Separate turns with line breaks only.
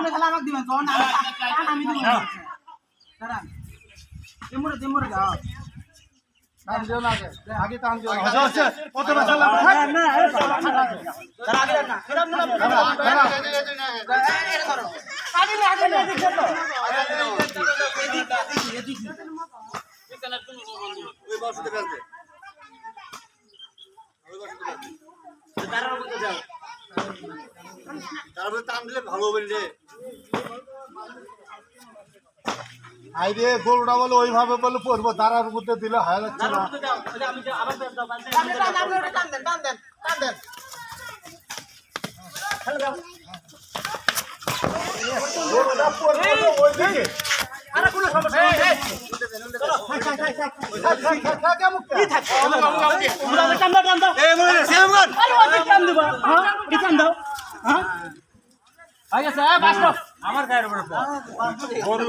আপনি খালি আমাকে দিবেন কোন আমি দিব দাঁড়া দেমরে দাও টান দিও না আগে টান দিও আচ্ছা কত বছর লাগবে না দাঁড়া আগে না এরকম না দাঁড়া এটা ধরো আগে না দেখো তো এদিকে এখানে তুমি বন্ধু ওই বসতে ফেলবে তারপরে টান দিলে ভালো হবে রে আইরে গোলটা বলে ওইভাবে বলে পড়বো তারার মধ্যে দিলে হয় যাচ্ছে না আমার গায়ের উপরে পড়